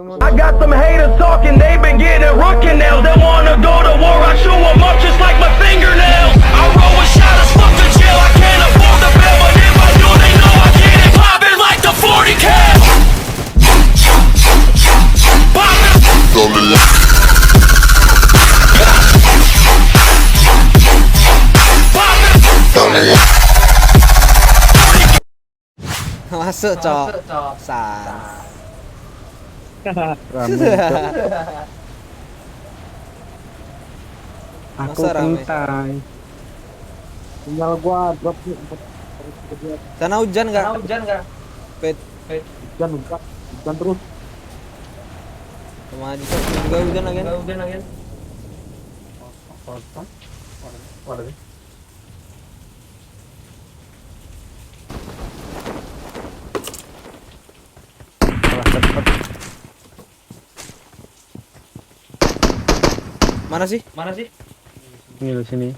I got some haters talking, they been getting rookie nails. They wanna go to war, I chew them up just like my fingernails. I roll with shotters, fuck the jail, I can't afford the bill, but if I do, they know I get it poppin' like the 40 cal. Masuk cok sans. Aku Masa rame? kentai. Tinggal gua drop nih. Sana hujan nggak? Pet. Hujan terus. Sama aja cok, juga hujan lagi. Mana sih? Ini di sini.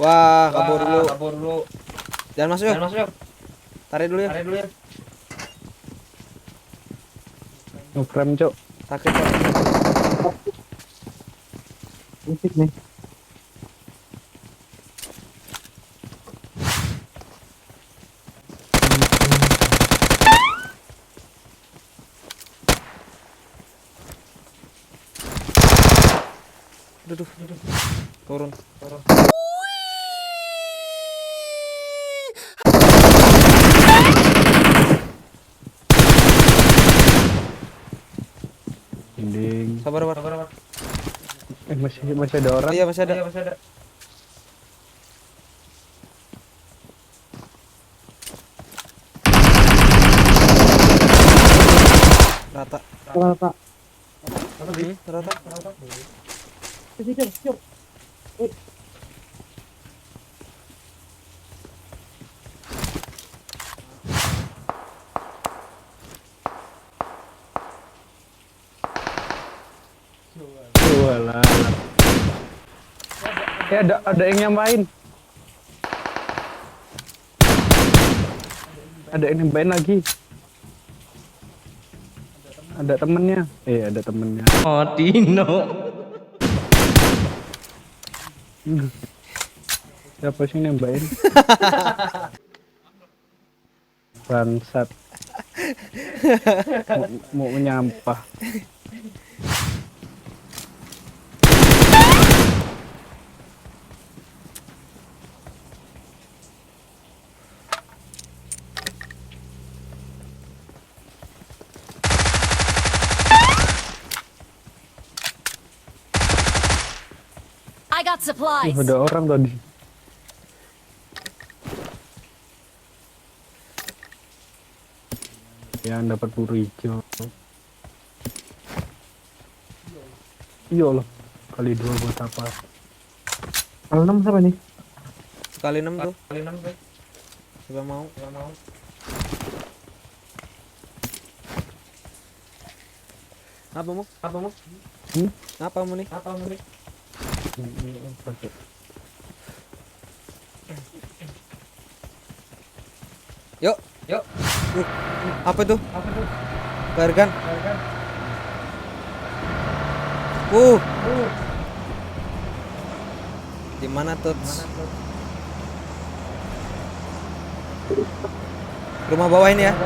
Wah, kabur dulu. Jangan masuk yuk. Tarik dulu ya. Ngeprem cok. Sakit cok. Musik nih. Duduk. Turun. Dinding. Sabar. Masih ada orang. Iya, masih ada. Rata. Walah. Ada yang nyambain. Ada yang nyambain lagi. Ada temennya. Ada temennya. Oh, Dino. Siapa sih nyambain? Bangsat. Mau nyampah. I got supplies. Ada orang tadi. Yang dapat peluru hijau. Iya loh. Kali 2 buat apa? Kali 6 siapa nih? Kali 6 tuh. Coba mau. Apa mu? Apa mu nih? Yuk. Apa itu? Gargan. Di mana tuh? Rumah bawah ini ya.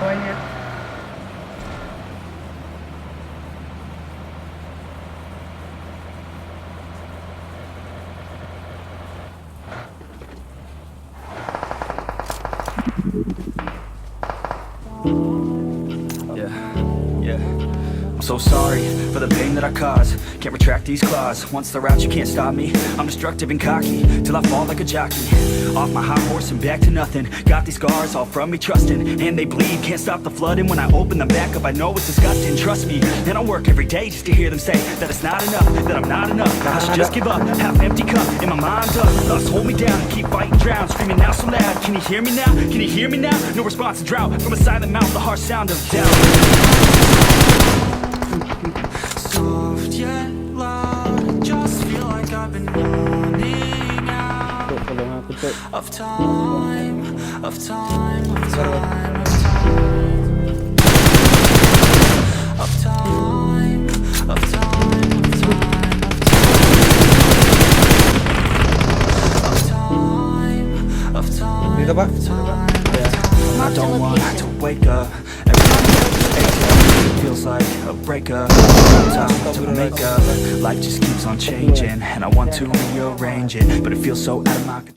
so sorry for the pain that I caused. Can't retract these claws. Once they're out, you can't stop me. I'm destructive and cocky till I fall like a jockey. Off my high horse and back to nothing. Got these scars all from me trusting, and they bleed. Can't stop the flooding. When I open them back up, I know it's disgusting. Trust me, and I work every day just to hear them say that it's not enough, that I'm not enough. I should just give up. Half empty cup in my mind's up. Thoughts hold me down, keep fighting, drown. Screaming now so loud. Can you hear me now? Can you hear me now? No response to drought from a silent mouth. The harsh sound of doubt. Soft yet loud, just feel like I've been running out of time, of time, of time, of time, of time, of time, of time, Dito Pak. I don't want to wake up. Every feels like a breakup. Time to make up. Life just keeps on changing, and I want to rearrange it, but it feels so out of my control.